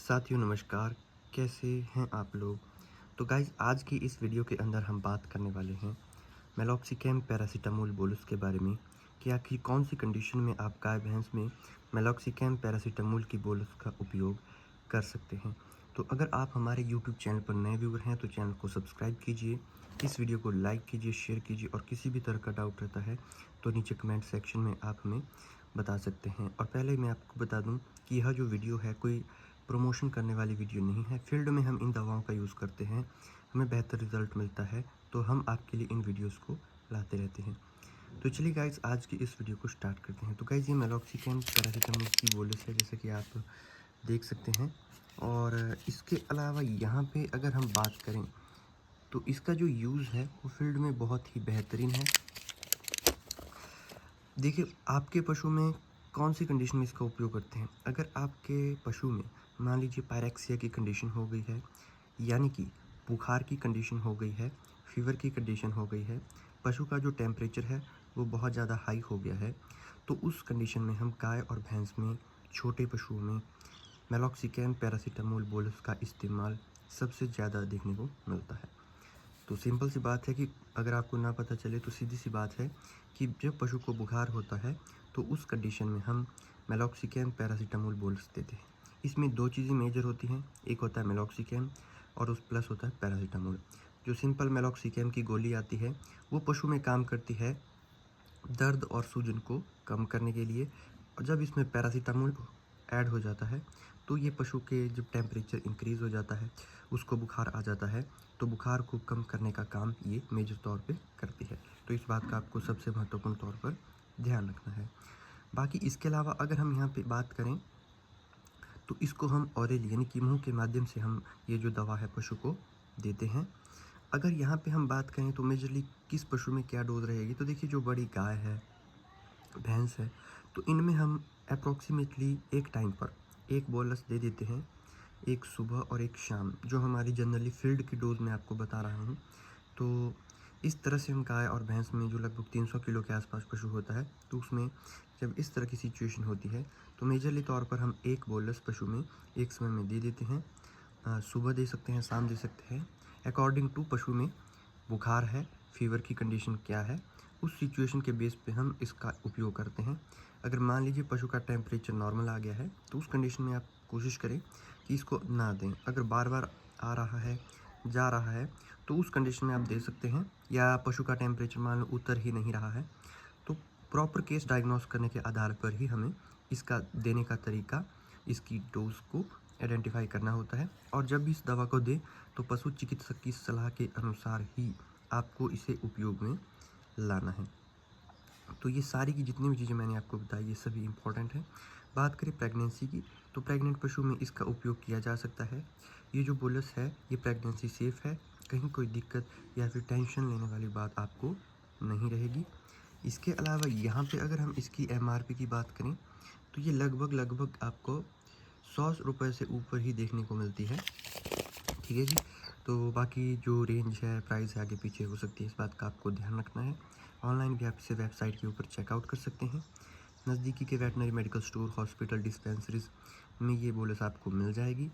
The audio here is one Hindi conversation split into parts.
साथियों नमस्कार, कैसे हैं आप लोग। तो गाइज़ आज की इस वीडियो के अंदर हम बात करने वाले हैं मेलॉक्सिकैम पैरासिटामोल बोलस के बारे में कि आखिर कौन सी कंडीशन में आप गाय भैंस में मेलॉक्सिकैम पैरासिटामोल की बोलस का उपयोग कर सकते हैं। तो अगर आप हमारे यूट्यूब चैनल पर नए व्यूअर हैं तो चैनल को सब्सक्राइब कीजिए, इस वीडियो को लाइक कीजिए, शेयर कीजिए और किसी भी तरह का डाउट रहता है तो नीचे कमेंट सेक्शन में आप हमें बता सकते हैं। और पहले मैं आपको बता दूं कि यह जो वीडियो है कोई प्रमोशन करने वाली वीडियो नहीं है। फील्ड में हम इन दवाओं का यूज़ करते हैं, हमें बेहतर रिज़ल्ट मिलता है तो हम आपके लिए इन वीडियोस को लाते रहते हैं। तो चलिए गाइज़ आज की इस वीडियो को स्टार्ट करते हैं। तो गाइज़ ये मेलॉक्सिकैम पैरासिटामोल की बोलस है जैसे कि आप देख सकते हैं। और इसके अलावा यहाँ पे अगर हम बात करें तो इसका जो यूज़ है वो फील्ड में बहुत ही बेहतरीन है। देखिए आपके पशु में कौन सी कंडीशन में इसका उपयोग करते हैं। अगर आपके पशु में मान लीजिए पायरेक्सिया की कंडीशन हो गई है, यानी कि बुखार की कंडीशन हो गई है, फीवर की कंडीशन हो गई है, पशु का जो टेम्परेचर है वो बहुत ज़्यादा हाई हो गया है, तो उस कंडीशन में हम गाय और भैंस में, छोटे पशुओं में मेलॉक्सिकैम पैरासिटामोल बोलस का इस्तेमाल सबसे ज़्यादा देखने को मिलता है। तो सिंपल सी बात है कि अगर आपको ना पता चले तो सीधी सी बात है कि जब पशु को बुखार होता है तो उस कंडीशन में हम मेलॉक्सिकैम पैरासिटामोल बोलस देते हैं। इसमें दो चीज़ें मेजर होती हैं, एक होता है मेलॉक्सिकैम और उस प्लस होता है पैरासिटामोल। जो सिंपल मेलॉक्सिकैम की गोली आती है वो पशु में काम करती है दर्द और सूजन को कम करने के लिए, और जब इसमें पैरासिटामोल ऐड हो जाता है तो ये पशु के जब टेम्परेचर इंक्रीज़ हो जाता है, उसको बुखार आ जाता है, तो बुखार को कम करने का काम ये मेजर तौर पे करती है। तो इस बात का आपको सबसे महत्वपूर्ण तौर पर ध्यान रखना है। बाकी इसके अलावा अगर हम यहाँ पे बात करें तो इसको हम ऑरल यानी कि मुँह के माध्यम से हम ये जो दवा है पशु को देते हैं। अगर यहाँ पे हम बात करें तो मेजरली किस पशु में क्या डोज़ रहेगी, तो देखिए जो बड़ी गाय है, भैंस है, तो इनमें हम अप्रॉक्सीमेटली एक टाइम पर एक बोलस दे देते हैं, एक सुबह और एक शाम, जो हमारी जनरली फील्ड की डोज़ मैं आपको बता रहा हूँ। तो इस तरह से हम गाय और भैंस में जो लगभग 300 किलो के आसपास पशु होता है, तो उसमें जब इस तरह की सिचुएशन होती है तो मेजरली तौर पर हम एक बोलस पशु में एक समय में दे देते हैं। सुबह दे सकते हैं, शाम दे सकते हैं, अकॉर्डिंग टू पशु में बुखार है, फीवर की कंडीशन क्या है, उस सिचुएशन के बेस पे हम इसका उपयोग करते हैं। अगर मान लीजिए पशु का टेम्परेचर नॉर्मल आ गया है तो उस कंडीशन में आप कोशिश करें कि इसको ना दें। अगर बार बार आ रहा है, जा रहा है, तो उस कंडीशन में आप दे सकते हैं। या पशु का टेम्परेचर मान लो उतर ही नहीं रहा है, तो प्रॉपर केस डायग्नोस करने के आधार पर ही हमें इसका देने का तरीका, इसकी डोज को आइडेंटिफाई करना होता है। और जब भी इस दवा को दें तो पशु चिकित्सक की सलाह के अनुसार ही आपको इसे उपयोग में लाना है। तो ये सारी की जितनी भी चीज़ें मैंने आपको बताई ये सभी इम्पोर्टेंट है। बात करें प्रेगनेंसी की, तो प्रेग्नेंट पशु में इसका उपयोग किया जा सकता है। ये जो बोलस है ये प्रेगनेंसी सेफ़ है, कहीं कोई दिक्कत या फिर टेंशन लेने वाली बात आपको नहीं रहेगी। इसके अलावा यहाँ पे अगर हम इसकी एमआरपी की बात करें तो ये लगभग आपको 100 रुपये से ऊपर ही देखने को मिलती है। ठीक है जी। तो बाकी जो रेंज है, प्राइस है, आगे पीछे हो सकती है, इस बात का आपको ध्यान रखना है। ऑनलाइन भी आप इसे वेबसाइट के ऊपर चेकआउट कर सकते हैं। नज़दीकी के veterinary medical store, hospital, dispensaries में ये बोलस आपको मिल जाएगी।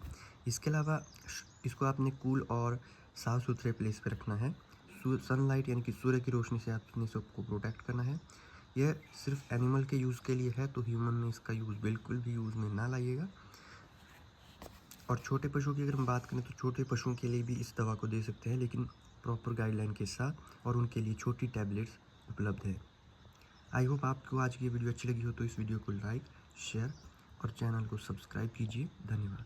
इसके अलावा इसको आपने कूल और साफ़ सुथरे प्लेस पे रखना है। सनलाइट यानी कि सूर्य की रोशनी से आपने सबको प्रोटेक्ट करना है। यह सिर्फ एनिमल के यूज़ के लिए है, तो ह्यूमन में इसका यूज़ बिल्कुल भी यूज़ में ना लाइएगा। और छोटे पशुओं की अगर हम बात करें तो छोटे पशुओं के लिए भी इस दवा को दे सकते हैं, लेकिन प्रॉपर गाइडलाइन के साथ, और उनके लिए छोटी टैबलेट्स उपलब्ध है। आई होप आपको आज की ये वीडियो अच्छी लगी हो तो इस वीडियो को लाइक, शेयर और चैनल को सब्सक्राइब कीजिए। धन्यवाद।